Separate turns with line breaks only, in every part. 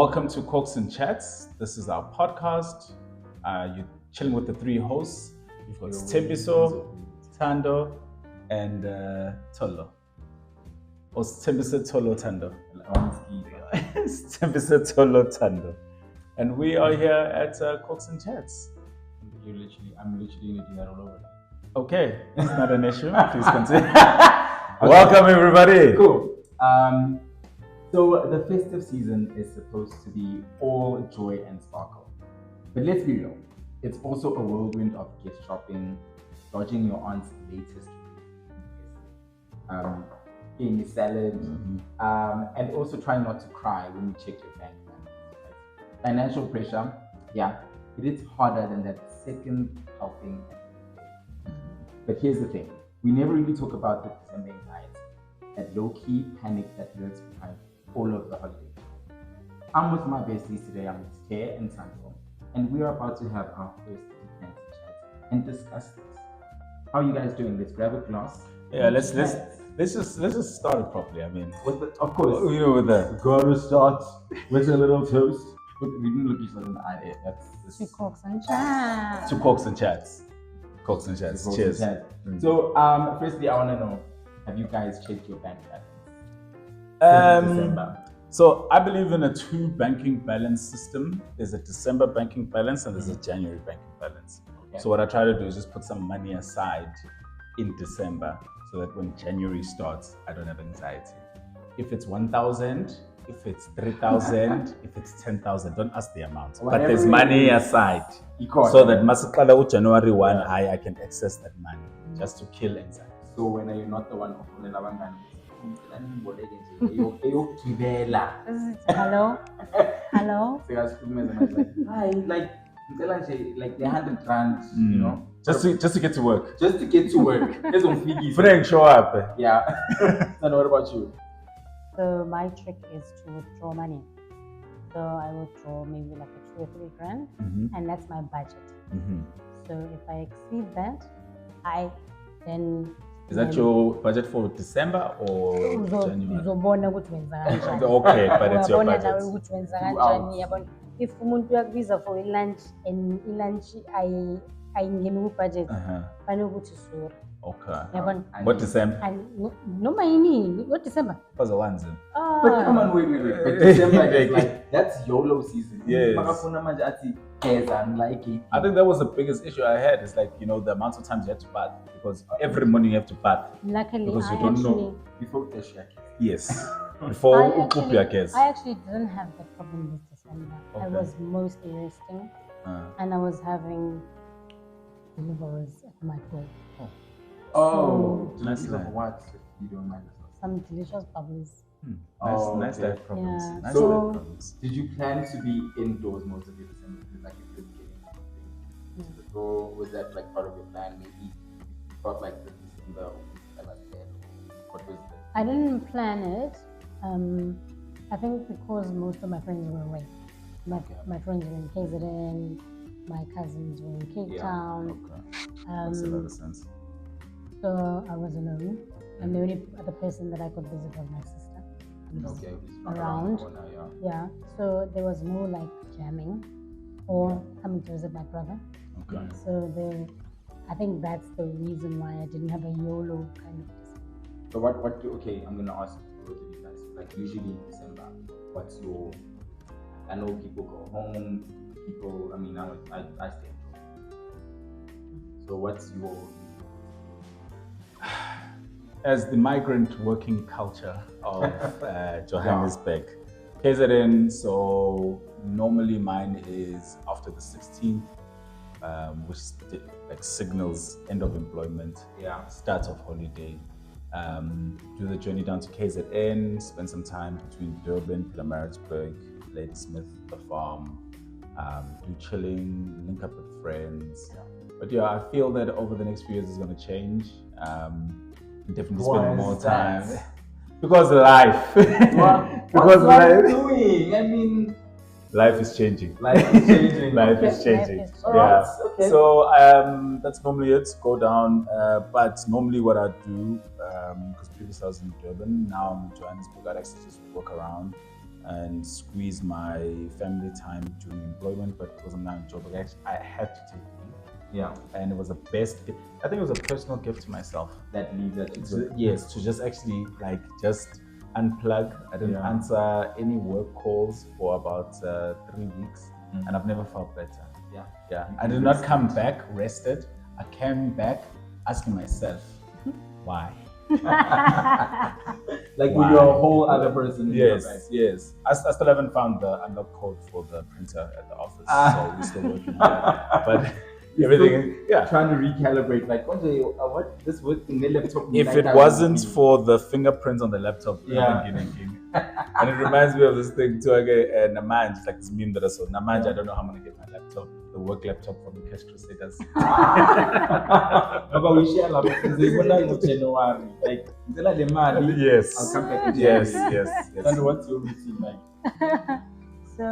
Welcome to Corks and Chats. This is our podcast. You're chilling with the three hosts. You've got Tembiso, Thando, and Tolo. Or Tembiso, Tolo, Thando. Tembiso, Tolo, Thando. And we are here at Corks and Chats.
I'm literally gonna do that all over.
Okay, it's not an issue. Please continue. Welcome, everybody.
Cool. So the festive season is supposed to be all joy and sparkle. But let's be real, it's also a whirlwind of gift shopping, dodging your aunt's latest eating a salad, and also trying not to cry when you check your bank balance. Financial pressure, yeah, it is harder than that second helping. But here's the thing, we never really talk about the December anxiety, that low-key panic that lurks behind all of the holidays. I'm with my besties today. I'm with Care and Thando, and we are about to have our first defense chat and discuss this. How are you guys doing? Let's grab a glass.
Yeah, let's just start it properly. I mean,
of course,
you know, with the
gotta start with a little toast. We didn't look each other in the eye. That's
To Corks and Chats.
to Corks and Chats. Corks and Chats.
Corks
Cheers.
and Chats. So, firstly, I want to know: have you guys checked your bank balance? December.
So I believe in a two banking balance system. There's a December banking balance and there's a January banking balance.
Okay.
So what I try to do is just put some money aside in December so that when January starts, I don't have anxiety. If it's 1,000, if it's 3,000, if it's 10,000, don't ask the amount. But
Whatever
there's
it
money
is,
aside
Economy.
so that Masakala January 1, I can access that money just to kill anxiety.
So when are you not the one offering abangani?
Hello? Hello?
Hi, like the 100 rand, you know,
Just to get to work.
just to get to work. There's some figgies.
Frank, show up.
Yeah. And what about you?
So my trick is to withdraw money. So I withdraw maybe like a 2 or 3 grand, and that's my budget. So if I exceed that, I then...
Is that your budget for December or January?
Uzobona ukuthi wenza kanjani.
Okay, but it's your
Uyabona
budget.
nawe ukuthi wenza kanjani, yabona. If umuntu uyakubiza for lunch and lunch ayingeni ku-budget, fanele ukuthi sorry.
Okay.
Yabona.
What December?
Noma yini, what December?
Was the ones in?
But come on, wait. But December is like, that's YOLO season.
Yes. I think that was the biggest issue I had. Is like, you know, the amount of times you have to bath, because every morning you have to bath.
Luckily,
Because you don't know.
Before the shake.
Yes. Before Ukupia cares.
I actually didn't have that problem this December. I
Okay.
was mostly resting, and I was having deliveries at my door.
Oh,
So,
nice
nice.
life.
What if you don't mind?
some delicious bubbles.
Nice
okay.
life problems.
Yeah.
Nice
So-
life problems.
Did you plan to be indoors most of your December? Like if you're getting to go, was that like part of your plan? Maybe you felt like this December what was the
I didn't plan it. I think because most of my friends were away. My friends were in KZN, my cousins were in Cape Town.
Okay. Makes a lot of sense.
So I was alone, and the only other person that I could visit was my sister. who's around. Yeah, so there was no like jamming or coming to visit my brother.
Okay.
So I think that's the reason why I didn't have a YOLO kind of.
So okay, I'm gonna ask both of you guys. Like usually in December, what's your? I know people go home. I mean, I stay home. So what's your?
As the migrant working culture of Johannesburg, KZN, so normally mine is after the 16th, which like signals end of employment, start of holiday. Do the journey down to KZN, spend some time between Durban, Pietermaritzburg, Ladysmith, the farm, do chilling, link up with friends. But yeah, I feel that over the next few years it's going to change. Definitely spend more time because life.
What's life doing? I mean,
life is changing.
Life is changing.
Life is changing.
Life is
Yeah.
Okay.
So that's normally it. Go down. But normally what I do, because previously I was in Durban, now I'm in Johannesburg. I actually just walk around, and squeeze my family time during employment, but because I'm now in job, I had to take leave.
Yeah.
And it was the best gift. I think it was a personal gift to myself.
That leave that you took.
Yes, to just actually just unplug. I didn't answer any work calls for about 3 weeks, and I've never felt better. Yeah. I did not come back rested. I came back asking myself, why?
Like when you're a whole other person.
Yes. I still haven't found the unlock code for the printer at the office, so we're still working on that. But everything,
trying to recalibrate. Like, what this work in the laptop?
If it wasn't for the fingerprints on the laptop, and it reminds me of this thing too. Again, Namanja, it's like this meme that I saw. Namanja, I don't know how I'm gonna get my laptop, the work laptop from the Cash Crusaders.
But we share like January, like
yes.
I'll come back.
Yes.
And what's your routine like?
So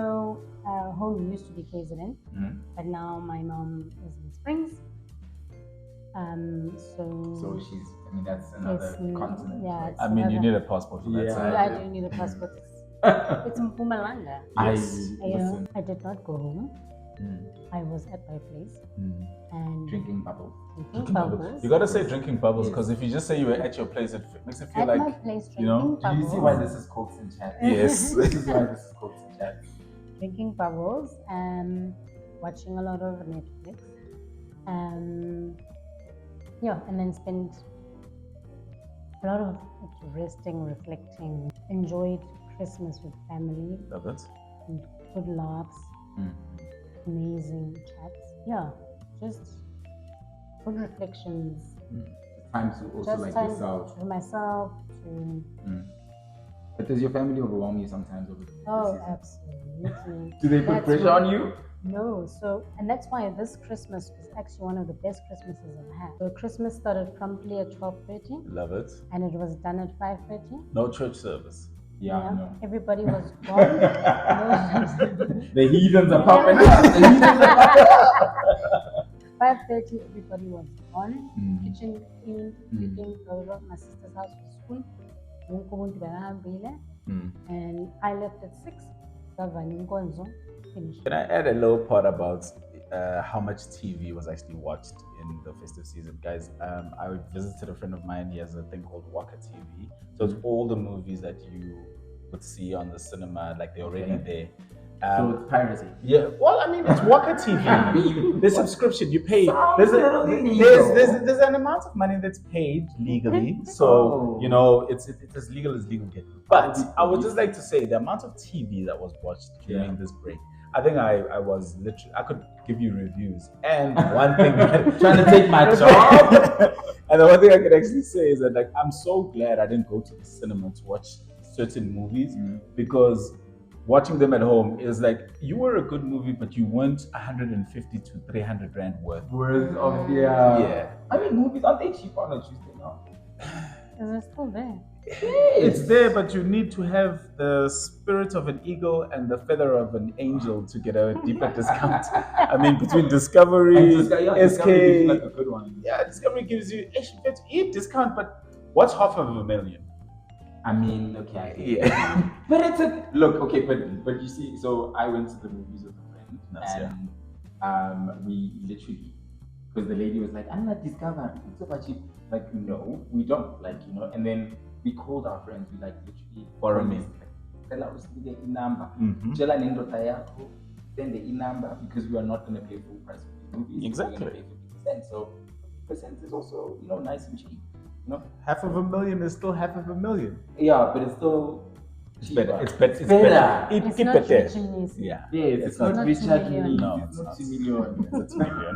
home used to be KZN, but now my mom is in Springs.
So she's, I mean, that's another continent.
Yeah.
Right?
I mean, you need a passport for that.
So
Side.
I do need a passport. It's in Mpumalanga. I did not go home. I was at my place and
drinking bubbles.
Bubbles.
You gotta say drinking bubbles, because if you just say you were at your place, it makes it feel
at
like
my place drinking
Do
bubbles.
you see why this is Corks and Chats?
Yes.
This is why this is Corks and Chats.
Drinking bubbles and watching a lot of Netflix. And then spend a lot of resting, reflecting, enjoyed Christmas with family.
Love it.
And good laughs, amazing chats. Yeah, just good reflections.
Time to also
Just
like
time
yourself.
to myself.
But does your family overwhelm you sometimes over the season?
Absolutely.
Do they put pressure on you?
No. So, and that's why this Christmas was actually one of the best Christmases I've had. So Christmas started promptly at 12:30.
Love it.
And it was done at 5:30.
No church service.
Yeah, no.
Everybody was gone.
The heathens are popping up.
5:30, everybody was gone. Kitchen cleaned, cooking, my sister's house was full. And I left at 6. Finished.
Can I add a little part about how much TV was actually watched in the festive season? Guys, I visited a friend of mine. He has a thing called Waka TV. So it's all the movies that you would see on the cinema, like they're already there.
So it's piracy.
Yeah, well, I mean, it's Waka TV. The subscription you pay. There's an amount of money that's paid legally, so you know it's as legal as legal get. But I would just like to say the amount of TV that was watched during this break. I think I was literally, I could give you reviews. And one thing
trying to take my job.
And the one thing I can actually say is that, like, I'm so glad I didn't go to the cinema to watch certain movies, because watching them at home is like, you were a good movie, but you weren't 150 to 300 rand worth
of
yeah.
I mean, movies, aren't they cheap on a Tuesday now?
Is it still there?
It's there, but you need to have the spirit of an eagle and the feather of an angel to get a deeper discount. I mean, between Discovery, SK,
gives you like a good one.
Yeah, Discovery gives you a discount, but what's $500,000?
I mean, okay.
Yeah.
But it's a look, okay, but you see, so I went to the movies with a friend, and we literally, because the lady was like, I'm not Discover, it's super cheap. Like, no, we don't, like, you know, and then we called our friends, we like literally
borrow me.
Tell us the number. Send the number, because we are not going to pay full price for these movies.
Exactly.
We're going to pay 50%. So 50% is also, you know, nice and cheap. You know,
$500,000 is still $500,000.
Yeah, but it's still
cheaper. It's
better.
It's not Richard Nisi.
Yeah.
Yes, it's not Richard Nisi.
No,
it's not 2 million.
It's 2 million.